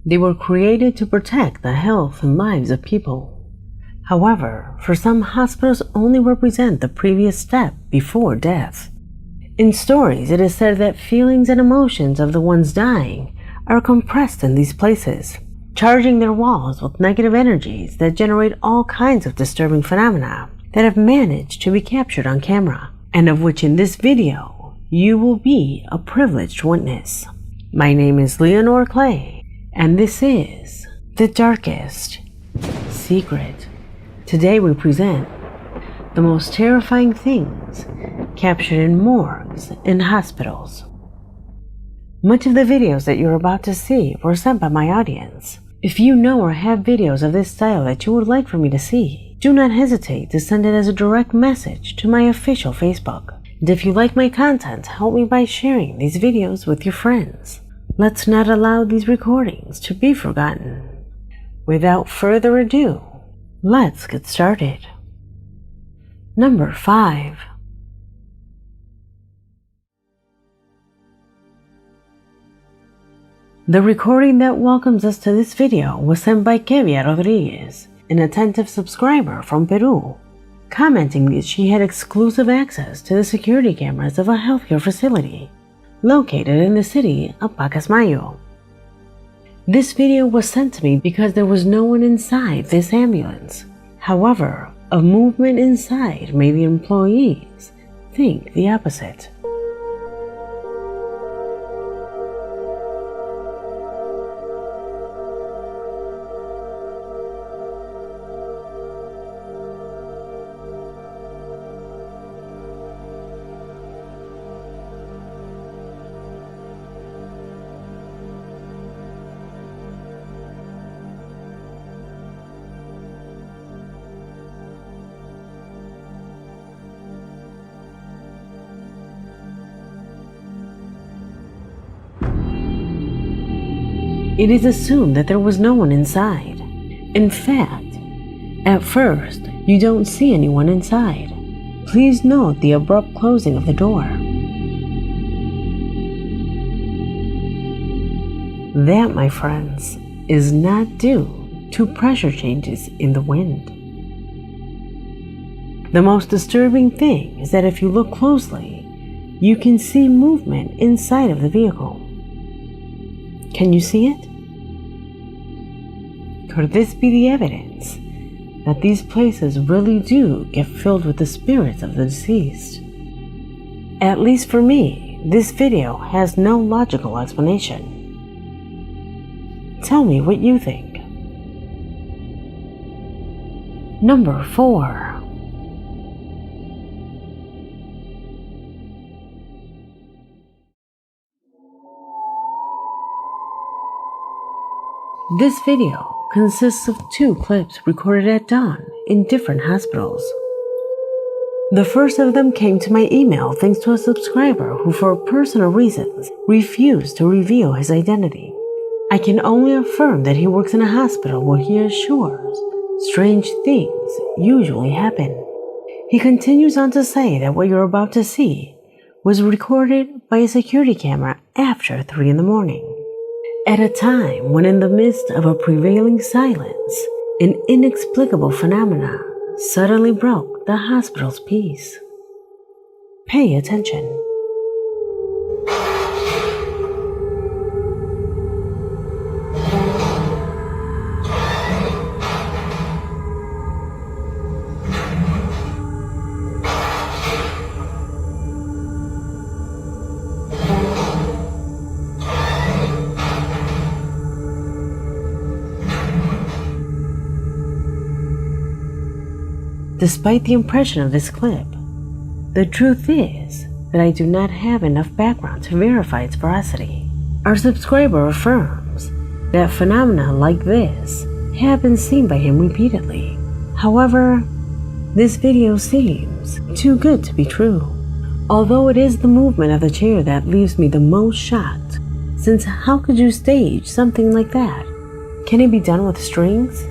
They were created to protect the health and lives of people. However, for some, hospitals only represent the previous step before death. In stories, it is said that feelings and emotions of the ones dying are compressed in these places, charging their walls with negative energies that generate all kinds of disturbing phenomena that have managed to be captured on camera, and of which in this video you will be a privileged witness. My name is Leonore Clay, and this is The Darkest Secret. Today we present the most terrifying things captured in morgues and hospitals. Much of the videos that you're about to see were sent by my audience. If you know or have videos of this style that you would like for me to see, do not hesitate to send it as a direct message to my official Facebook. And if you like my content, help me by sharing these videos with your friends. Let's not allow these recordings to be forgotten. Without further ado, let's get started. Number 5. The recording that welcomes us to this video was sent by fjjrrha, an attentive subscriber from Peru, commenting that she had exclusive access to the security cameras of a healthcare facility located in the city of Pacasmayo. This video was sent to me because there was no one inside this ambulance. However, a movement inside made the employees think the opposite. It is assumed that there was no one inside. In fact, at first, you don't see anyone inside. Please note the abrupt closing of the door. That, my friends, is not due to pressure changes in the wind. The most disturbing thing is that if you look closely, you can see movement inside of the vehicle. Can you see it? Could this be the evidence that these places really do get filled with the spirits of the deceased? At least for me, this video has no logical explanation. Tell me what you think. Number 4. This video consists of 2 clips recorded at dawn in different hospitals. The first of them came to my email thanks to a subscriber who, for personal reasons, refused to reveal his identity. I can only affirm that he works in a hospital where he assures strange things usually happen. He continues on to say that what you're about to see was recorded by a security camera after 3 in the morning. At a time when, in the midst of a prevailing silence, an inexplicable phenomena suddenly broke the hospital's peace. Pay attention. Despite the impression of this clip, the truth is that I do not have enough background to verify its veracity. Our subscriber affirms that phenomena like this have been seen by him repeatedly. However, this video seems too good to be true. Although it is the movement of the chair that leaves me the most shocked, since how could you stage something like that? Can it be done with strings?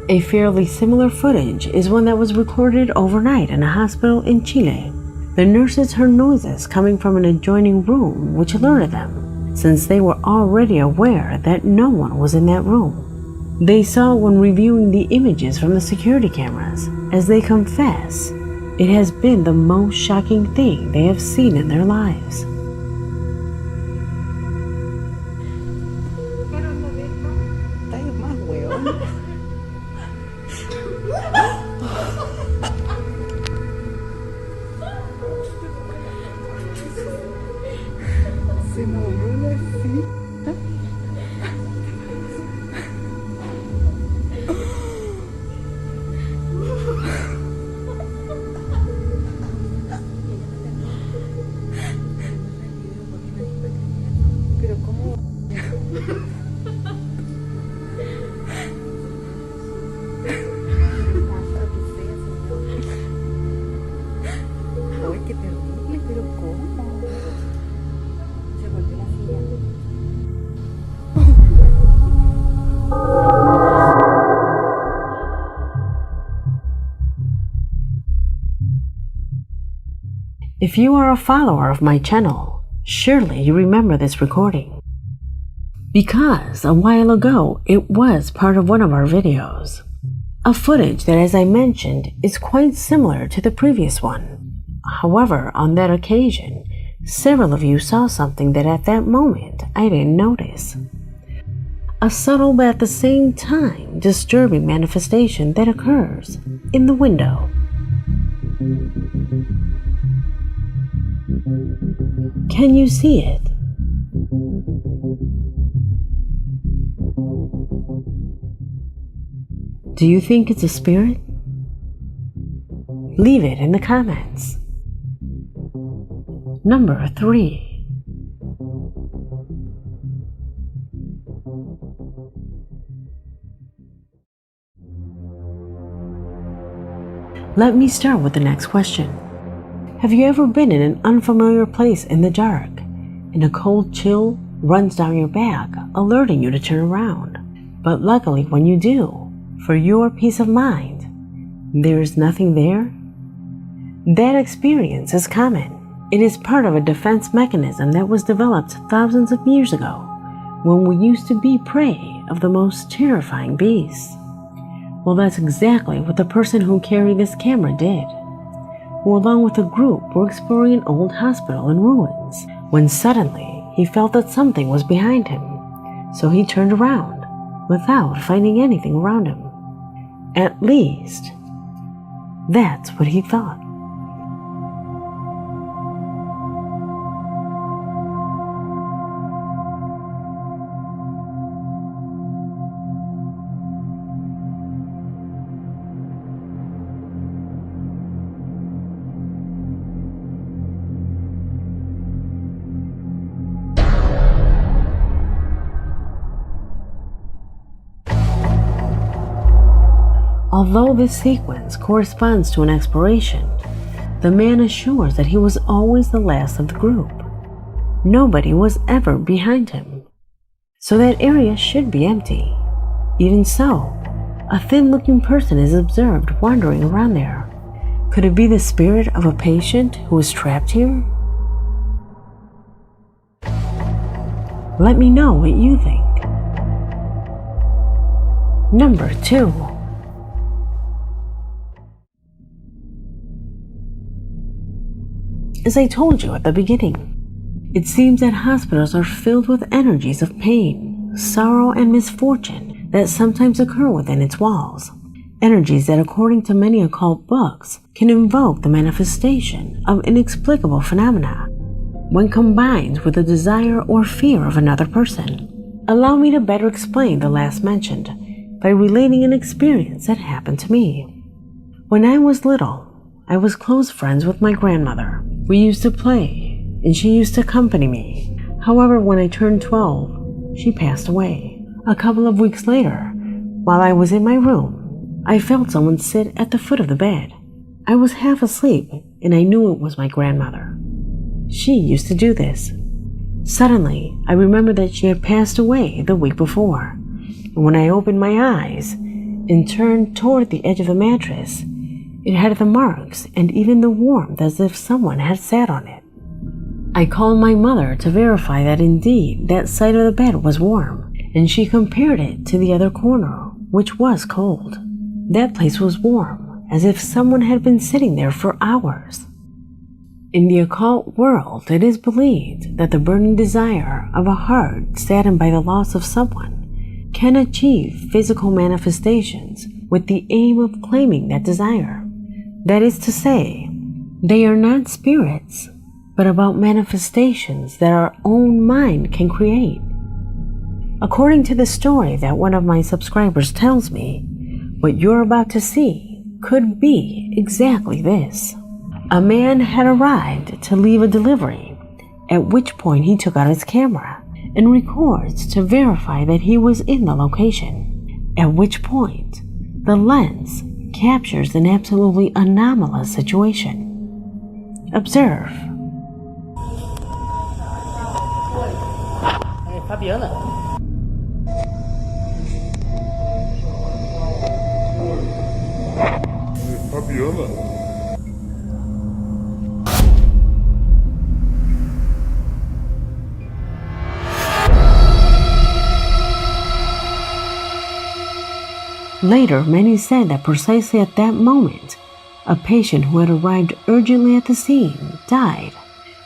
A fairly similar footage is one that was recorded overnight in a hospital in Chile. The nurses heard noises coming from an adjoining room, which alerted them, since they were already aware that no one was in that room. They saw when reviewing the images from the security cameras, as they confess, it has been the most shocking thing they have seen in their lives. If you are a follower of my channel, surely you remember this recording, because a while ago it was part of one of our videos. A footage that, as I mentioned, is quite similar to the previous one. However, on that occasion, several of you saw something that at that moment I didn't notice. A subtle but at the same time disturbing manifestation that occurs in the window. Can you see it? Do you think it's a spirit? Leave it in the comments. Number 3. Let me start with the next question. Have you ever been in an unfamiliar place in the dark, and a cold chill runs down your back, alerting you to turn around? But luckily when you do, for your peace of mind, there is nothing there? That experience is common. It is part of a defense mechanism that was developed thousands of years ago, when we used to be prey of the most terrifying beasts. Well, that's exactly what the person who carried this camera did, who along with a group were exploring an old hospital in ruins, when suddenly he felt that something was behind him, so he turned around without finding anything around him. At least, that's what he thought. Although this sequence corresponds to an exploration, the man assures that he was always the last of the group. Nobody was ever behind him, so that area should be empty. Even so, a thin-looking person is observed wandering around there. Could it be the spirit of a patient who is trapped here? Let me know what you think. Number 2. As I told you at the beginning, it seems that hospitals are filled with energies of pain, sorrow, and misfortune that sometimes occur within its walls. Energies that, according to many occult books, can invoke the manifestation of inexplicable phenomena when combined with the desire or fear of another person. Allow me to better explain the last mentioned by relating an experience that happened to me. When I was little, I was close friends with my grandmother. We used to play, and she used to accompany me. However, when I turned 12, she passed away. A couple of weeks later, while I was in my room, I felt someone sit at the foot of the bed. I was half asleep, and I knew it was my grandmother. She used to do this. Suddenly, I remembered that she had passed away the week before, and when I opened my eyes, and turned toward the edge of the mattress. It had the marks and even the warmth as if someone had sat on it. I called my mother to verify that indeed that side of the bed was warm, and she compared it to the other corner, which was cold. That place was warm, as if someone had been sitting there for hours. In the occult world, it is believed that the burning desire of a heart saddened by the loss of someone can achieve physical manifestations with the aim of claiming that desire. That is to say, they are not spirits, but about manifestations that our own mind can create. According to the story that one of my subscribers tells me, what you're about to see could be exactly this. A man had arrived to leave a delivery, at which point he took out his camera and records to verify that he was in the location, at which point the lens captures an absolutely anomalous situation. Observe. Later, many said that precisely at that moment, a patient who had arrived urgently at the scene died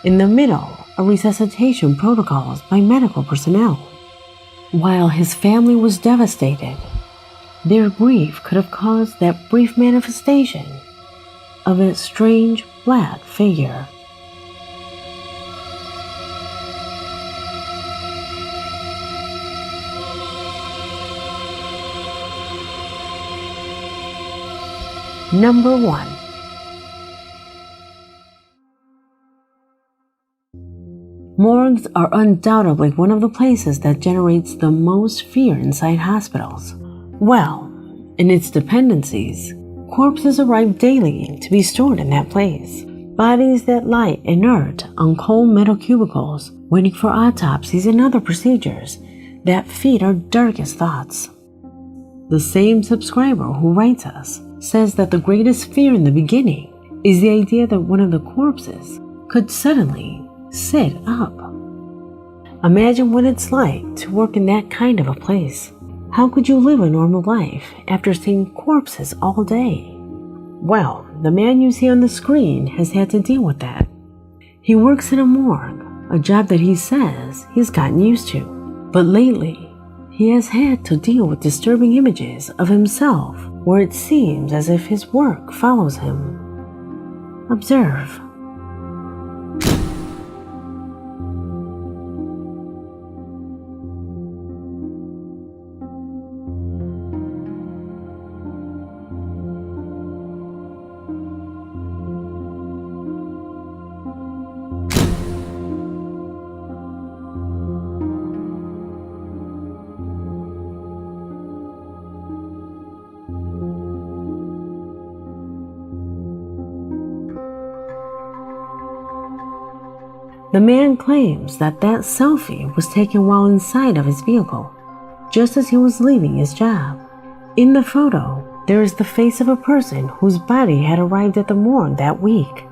in the middle of resuscitation protocols by medical personnel. While his family was devastated, their grief could have caused that brief manifestation of a strange black figure. Number 1. Morgues are undoubtedly one of the places that generates the most fear inside hospitals. Well, in its dependencies, corpses arrive daily to be stored in that place. Bodies that lie inert on cold metal cubicles, waiting for autopsies and other procedures that feed our darkest thoughts. The same subscriber who writes us says that the greatest fear in the beginning is the idea that one of the corpses could suddenly sit up. Imagine what it's like to work in that kind of a place. How could you live a normal life after seeing corpses all day? Well, the man you see on the screen has had to deal with that. He works in a morgue, a job that he says he's gotten used to. But lately, he has had to deal with disturbing images of himself where it seems as if his work follows him. Observe. The man claims that selfie was taken while inside of his vehicle, just as he was leaving his job. In the photo, there is the face of a person whose body had arrived at the morgue that week,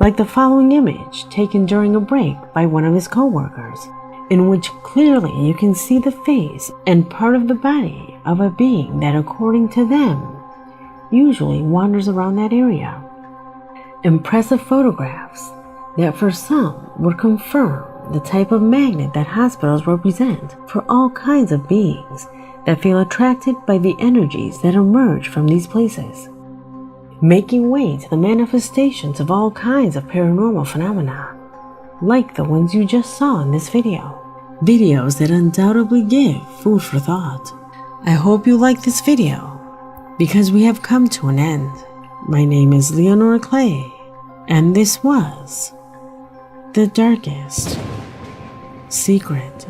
like the following image taken during a break by one of his co-workers, in which clearly you can see the face and part of the body of a being that, according to them, usually wanders around that area. Impressive photographs that for some would confirm the type of magnet that hospitals represent for all kinds of beings that feel attracted by the energies that emerge from these places, making way to the manifestations of all kinds of paranormal phenomena, like the ones you just saw in this video. Videos that undoubtedly give food for thought. I hope you like this video, because we have come to an end. My name is Leonora Clay, and this was The Darkest Secret